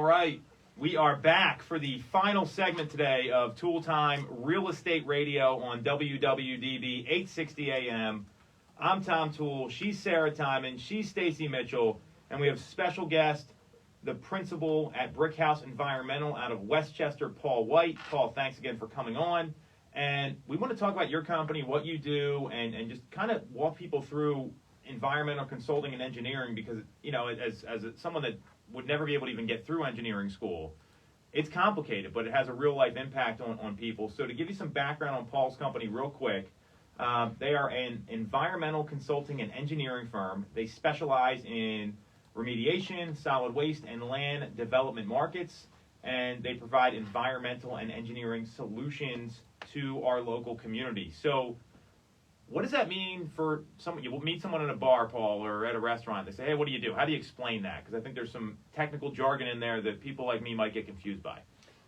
right. We are back for the final segment today of Toole Time Real Estate Radio on WWDB 860 AM. I'm Tom Toole, she's Sarah Tymon, she's Stacey Mitchell, and we have special guest, the principal at Brickhouse Environmental out of Westchester, Paul White. Paul, thanks again for coming on. And we want to talk about your company, what you do, and just kind of walk people through environmental consulting and engineering because, you know, as someone that would never be able to even get through engineering school, it's complicated, but it has a real life impact on people. So to give you some background on Paul's company real quick, they are an environmental consulting and engineering firm. They specialize in remediation, solid waste, and land development markets, and they provide environmental and engineering solutions to our local community. So what does that mean for someone? You will meet someone in a bar, Paul, or at a restaurant. They say, hey, what do you do? How do you explain that? Because I think there's some technical jargon in there that people like me might get confused by.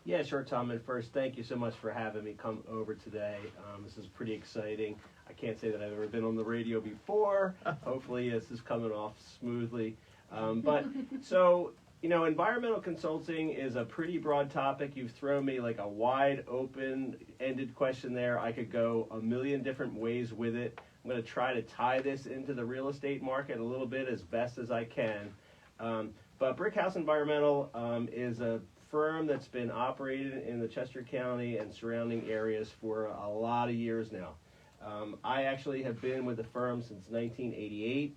Yeah, sure, Tom. And first, thank you so much for having me come over today. This is pretty exciting. I can't say that I've ever been on the radio before. Hopefully, this is coming off smoothly. So, you know, environmental consulting is a pretty broad topic. You've thrown me like a wide open-ended question there. I could go a million different ways with it. I'm going to try to tie this into the real estate market a little bit as best as I can. But Brickhouse Environmental is a firm that's been operated in the Chester County and surrounding areas for a lot of years now. I actually have been with the firm since 1988.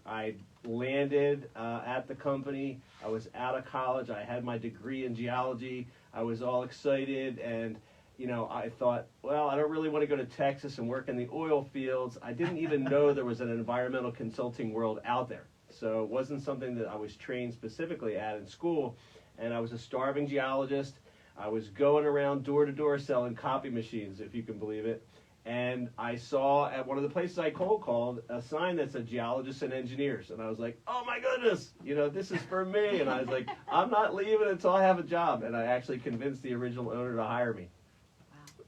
I landed at the company. I was out of college. I had my degree in geology. I was all excited, and I thought, well, I don't really want to go to Texas and work in the oil fields. I didn't even know there was an environmental consulting world out there. So it wasn't something that I was trained specifically at in school. And I was a starving geologist. I was going around door to door selling copy machines, if you can believe it. And I saw at one of the places I cold called a sign that said geologists and engineers. And I was like, oh my goodness, this is for me. And I was like, I'm not leaving until I have a job. And I actually convinced the original owner to hire me.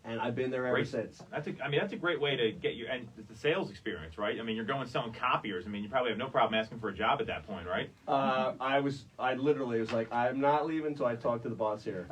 And I've been there ever since. That's a great way to get your, and the sales experience, right? I mean, you're going selling copiers. I mean, you probably have no problem asking for a job at that point, right? I literally was like, I'm not leaving until I talk to the boss here.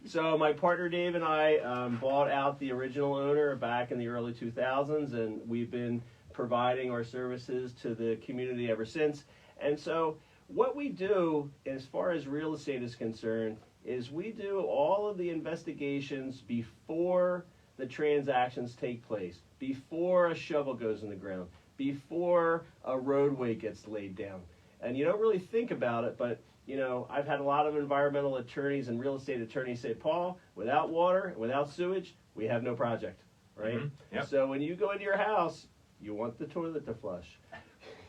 So my partner Dave and I bought out the original owner back in the early 2000s, and we've been providing our services to the community ever since. And so what we do, as far as real estate is concerned, is we do all of the investigations before the transactions take place, before a shovel goes in the ground, before a roadway gets laid down. And you don't really think about it, but I've had a lot of environmental attorneys and real estate attorneys say, Paul, without water, without sewage, we have no project, right? Mm-hmm. Yep. So when you go into your house, you want the toilet to flush.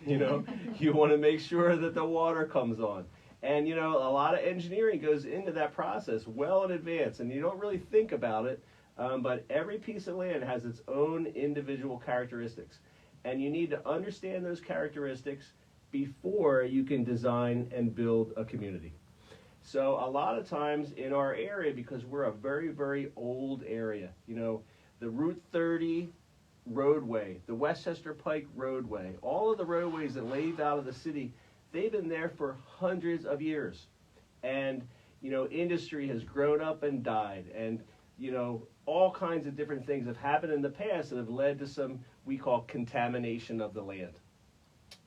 You want to make sure that the water comes on. And, a lot of engineering goes into that process well in advance, and you don't really think about it, but every piece of land has its own individual characteristics. And you need to understand those characteristics before you can design and build a community. So a lot of times in our area, because we're a very, very old area, the Route 30 roadway, the Westchester Pike roadway, all of the roadways that lead out of the city, they've been there for hundreds of years. And, industry has grown up and died. And, all kinds of different things have happened in the past that have led to some we call contamination of the land.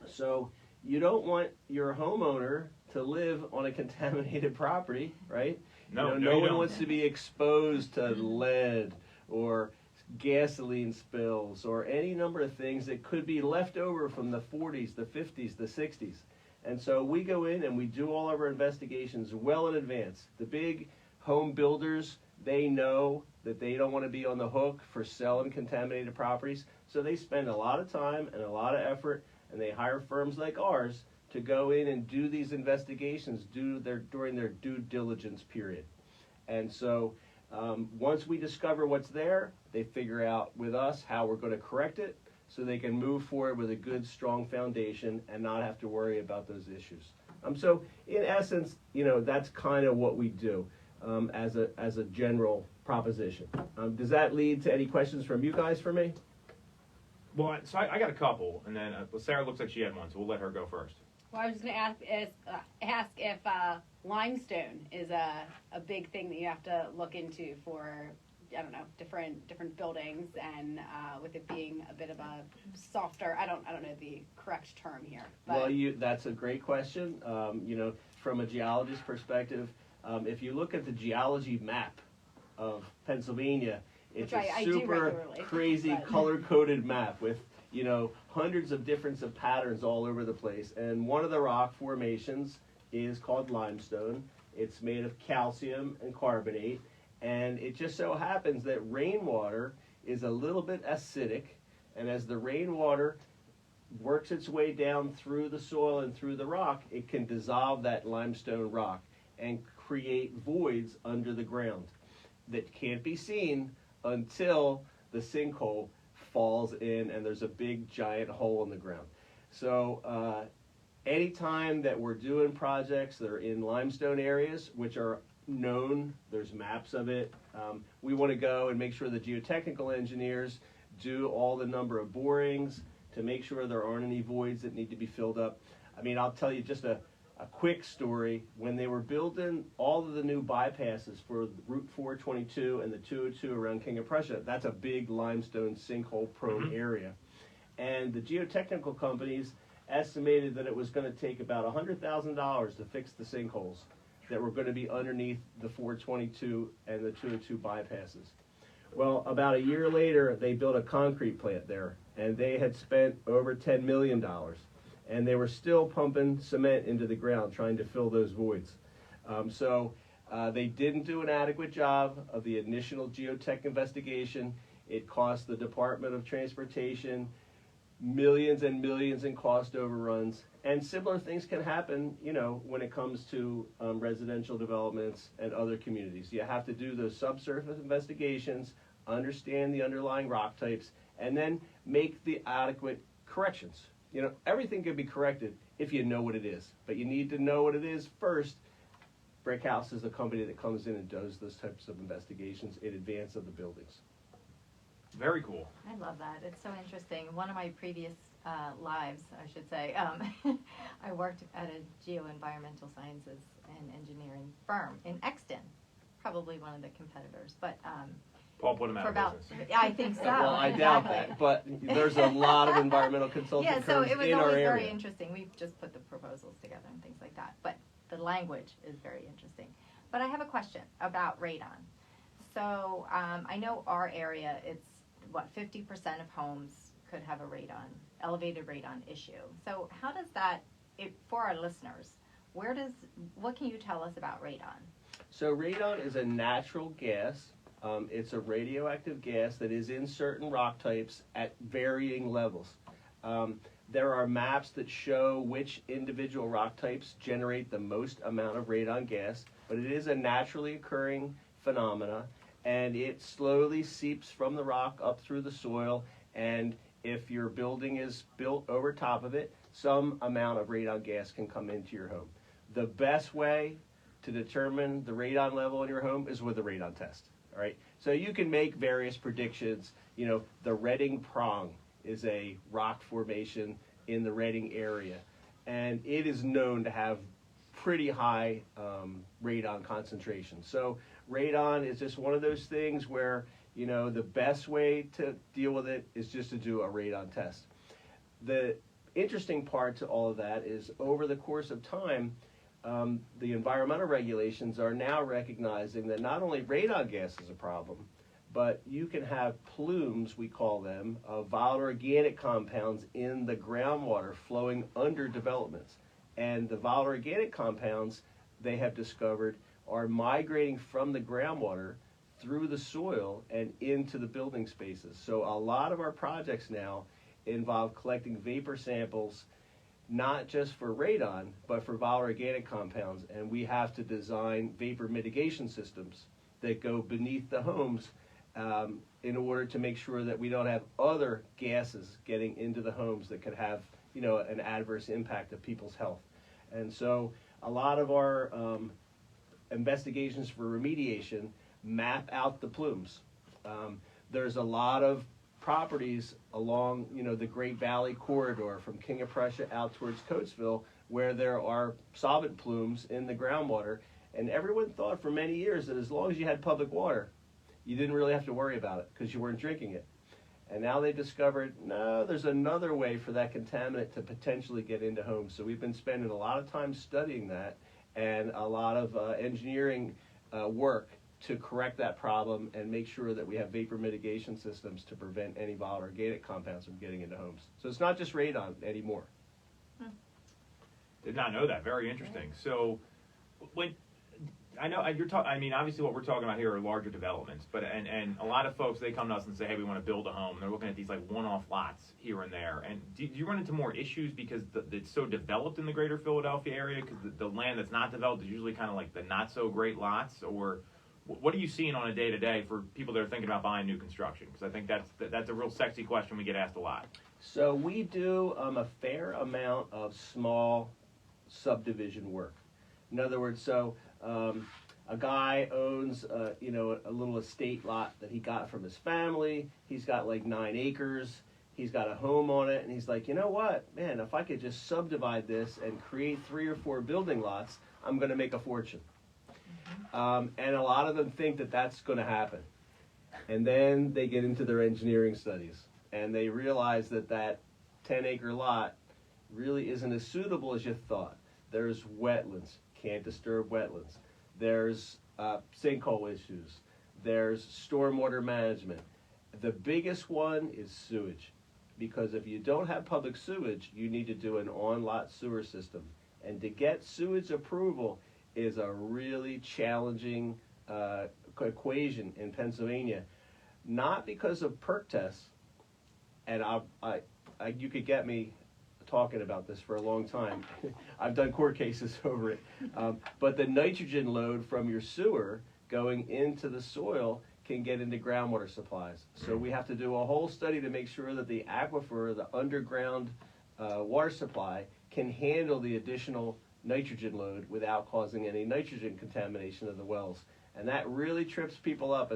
So you don't want your homeowner to live on a contaminated property, right? No, no you one don't. wants to be exposed to lead or gasoline spills or any number of things that could be left over from the 40s, the 50s, the 60s. And so we go in and we do all of our investigations well in advance. The big home builders, they know that they don't want to be on the hook for selling contaminated properties, so they spend a lot of time and a lot of effort, and they hire firms like ours to go in and do these investigations during their due diligence period. And so once we discover what's there, they figure out with us how we're going to correct it, so they can move forward with a good, strong foundation and not have to worry about those issues. So in essence, that's kind of what we do as a general proposition. Does that lead to any questions from you guys for me? Well, so I got a couple, and then Sarah looks like she had one, so we'll let her go first. Well, I was just going to ask if limestone is a big thing that you have to look into for, I don't know, different buildings, and with it being a bit of a softer, I don't know the correct term here. But. Well, that's a great question. From a geologist perspective, if you look at the geology map of Pennsylvania, it's a super crazy color-coded map with hundreds of different patterns all over the place. And one of the rock formations is called limestone. It's made of calcium and carbonate. And it just so happens that rainwater is a little bit acidic, and as the rainwater works its way down through the soil and through the rock, it can dissolve that limestone rock and create voids under the ground that can't be seen until the sinkhole falls in and there's a big giant hole in the ground. So anytime that we're doing projects that are in limestone areas, which are known, there's maps of it, we want to go and make sure the geotechnical engineers do all the number of borings to make sure there aren't any voids that need to be filled up. I mean, I'll tell you just a quick story. When they were building all of the new bypasses for Route 422 and the 202 around King of Prussia, that's a big limestone sinkhole prone area. And the geotechnical companies estimated that it was going to take about $100,000 to fix the sinkholes that were going to be underneath the 422 and the 202 bypasses. Well, about a year later, they built a concrete plant there, and they had spent over $10 million. And they were still pumping cement into the ground, trying to fill those voids. So They didn't do an adequate job of the initial geotech investigation. It cost the Department of Transportation millions and millions in cost overruns. And similar things can happen, you know, when it comes to residential developments and other communities. You have to do those subsurface investigations, understand the underlying rock types, and then make the adequate corrections. You know, everything can be corrected if you know what it is, but you need to know what it is first. Brickhouse is a company that comes in and does those types of investigations in advance of the buildings. Very cool. I love that. It's so interesting. One of my previous lives, I should say, I worked at a geoenvironmental sciences and engineering firm in Exton, probably one of the competitors. But Paul put him out for of about, business. I think so. Well, I doubt exactly. that, but there's a lot of environmental consulting Yeah, so firms it was in our always area. very interesting. We've just put the proposals together and things like that. But the language is very interesting. But I have a question about radon. So I know our area, it's what, 50% of homes could have a elevated radon issue. So how does that, for our listeners, what can you tell us about radon? So radon is a natural gas. It's a radioactive gas that is in certain rock types at varying levels. There are maps that show which individual rock types generate the most amount of radon gas, but it is a naturally occurring phenomena, and it slowly seeps from the rock up through the soil, and if your building is built over top of it, some amount of radon gas can come into your home. The best way to determine the radon level in your home is with a radon test. All right, so you can make various predictions. You know, the Redding Prong is a rock formation in the Redding area, and it is known to have pretty high radon concentration. So radon is just one of those things where, you know, the best way to deal with it is just to do a radon test. The interesting part to all of that is over the course of time, the environmental regulations are now recognizing that not only radon gas is a problem, but you can have plumes, we call them, of volatile organic compounds in the groundwater flowing under developments. And the volatile organic compounds, they have discovered, are migrating from the groundwater through the soil and into the building spaces. So a lot of our projects now involve collecting vapor samples, not just for radon, but for volatile organic compounds. And we have to design vapor mitigation systems that go beneath the homes in order to make sure that we don't have other gases getting into the homes that could have, you know, an adverse impact of people's health. And so a lot of our investigations for remediation map out the plumes. There's a lot of properties along, you know, the Great Valley corridor from King of Prussia out towards Coatesville where there are solvent plumes in the groundwater, and everyone thought for many years that as long as you had public water, you didn't really have to worry about it because you weren't drinking it. And now they've discovered, no, there's another way for that contaminant to potentially get into homes. So we've been spending a lot of time studying that and a lot of engineering work to correct that problem and make sure that we have vapor mitigation systems to prevent any volatile organic compounds from getting into homes. So it's not just radon anymore. Did not know that. Very interesting. So, when I know you're talking, I mean, obviously what we're talking about here are larger developments, but and a lot of folks, they come to us and say, hey, we want to build a home. They're looking at these like one-off lots here and there. And do you run into more issues because it's so developed in the greater Philadelphia area? Because the land that's not developed is usually kind of like the not so great lots, or what are you seeing on a day-to-day for people that are thinking about buying new construction? Because I think that's a real sexy question we get asked a lot. So we do a fair amount of small subdivision work. In other words, so a guy owns you know, a little estate lot that he got from his family. He's got like 9 acres. He's got a home on it, and he's like, you know what, man, if I could just subdivide this and create 3 or 4 building lots, I'm going to make a fortune. And a lot of them think that that's going to happen. And then they get into their engineering studies, and they realize that that 10-acre lot really isn't as suitable as you thought. There's wetlands, can't disturb wetlands. There's sinkhole issues. There's stormwater management. The biggest one is sewage, because if you don't have public sewage, you need to do an on-lot sewer system. And to get sewage approval, is a really challenging equation in Pennsylvania, not because of perk tests, and you could get me talking about this for a long time. I've done court cases over it, but the nitrogen load from your sewer going into the soil can get into groundwater supplies. So we have to do a whole study to make sure that the aquifer, the underground water supply, can handle the additional nitrogen load without causing any nitrogen contamination of the wells. And that really trips people up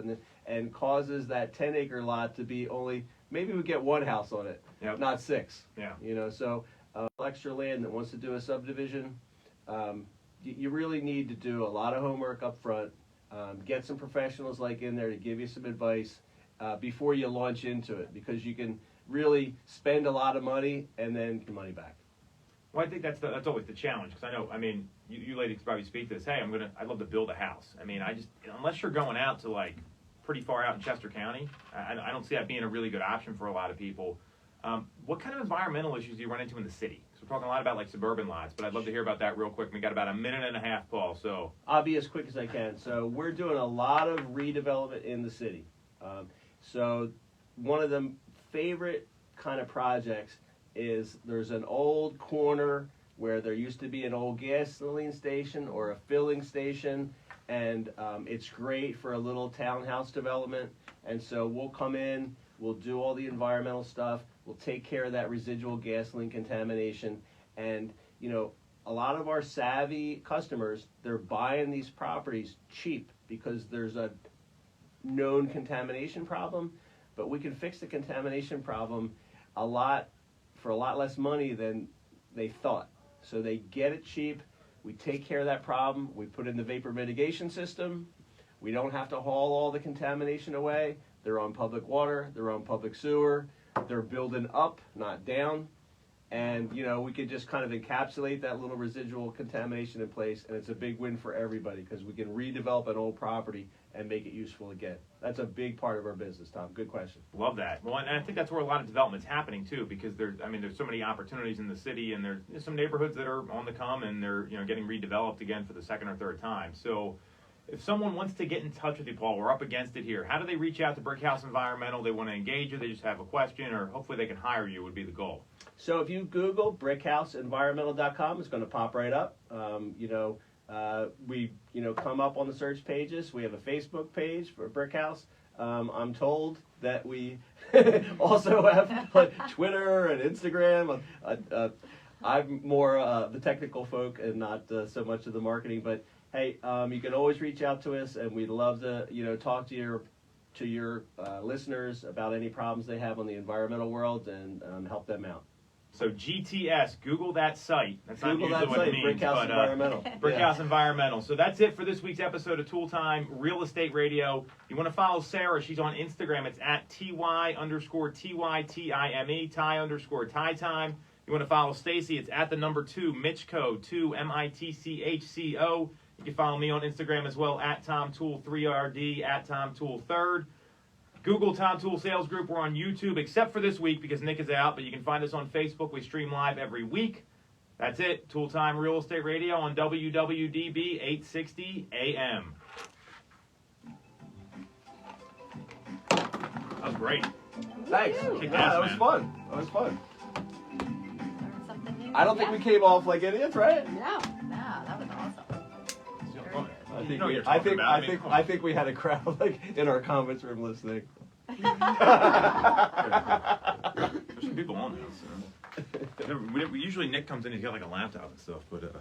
and causes that 10-acre lot to be only, maybe we get one house on it, Yep. not 6. Yeah. You know, so extra land that wants to do a subdivision, you really need to do a lot of homework up front. Get some professionals like in there to give you some advice before you launch into it, because you can really spend a lot of money and then get money back. Well, I think that's always the challenge, because I know, I mean, you ladies probably speak to this. Hey, I'd love to build a house. I mean, unless you're going out to like pretty far out in Chester County, I don't see that being a really good option for a lot of people. What kind of environmental issues do you run into in the city? So we're talking a lot about like suburban lots, but I'd love to hear about that real quick. We got about a minute and a half, Paul. So I'll be as quick as I can. So we're doing a lot of redevelopment in the city. So one of the favorite kind of projects is there's an old corner where there used to be an old gasoline station or a filling station, and it's great for a little townhouse development. And so we'll come in, we'll do all the environmental stuff, we'll take care of that residual gasoline contamination. And, you know, a lot of our savvy customers, they're buying these properties cheap because there's a known contamination problem, but we can fix the contamination problem for a lot less money than they thought. So they get it cheap, we take care of that problem, we put in the vapor mitigation system, we don't have to haul all the contamination away, they're on public water, they're on public sewer, they're building up, not down, and you know, we could just kind of encapsulate that little residual contamination in place, and it's a big win for everybody because we can redevelop an old property and make it useful again. That's a big part of our business, Tom. Good question. love that. Well, and I think that's where a lot of development's happening too, because there's so many opportunities in the city, and there's some neighborhoods that are on the come, and they're getting redeveloped again for the second or third time. So, if someone wants to get in touch with you, Paul, we're up against it here. How do they reach out to Brickhouse Environmental? They want to engage you, they just have a question, or hopefully they can hire you would be the goal. So if you Google brickhouseenvironmental.com, it's going to pop right up. We come up on the search pages. We have a Facebook page for Brickhouse. I'm told that we also have Twitter and Instagram. I'm more the technical folk and not so much of the marketing. But hey, you can always reach out to us, and we'd love to talk to your listeners about any problems they have on the environmental world and help them out. So GTS, Google that site. That's Google not that usually what site, it means, Brickhouse Environmental. Brickhouse Environmental. So that's it for this week's episode of Toole Time Real Estate Radio. You want to follow Sarah? She's on Instagram. It's at TY_TYTIME, Ty_TyTime. You want to follow Stacey? It's at the number 2 Mitchco, 2 MITCHCO. You can follow me on Instagram as well, at Tom Toole 3RD, at Tom Toole 3rd. Google Tom Toole Sales Group. We're on YouTube, except for this week because Nick is out, but you can find us on Facebook. We stream live every week. That's it. Toole Time Real Estate Radio on WWDB 860 AM. That was great. Thanks. Kick Yeah, ass, that was man. fun. That was fun. Learn something new. I don't think we came off like idiots, right? No. No, that was awesome. I think, No, we, you're I, talking think, about I, me. think, Come I on. think we had a crowd like in our conference room listening. There's some people on this. Usually Nick comes in, he's got like a laptop and stuff, but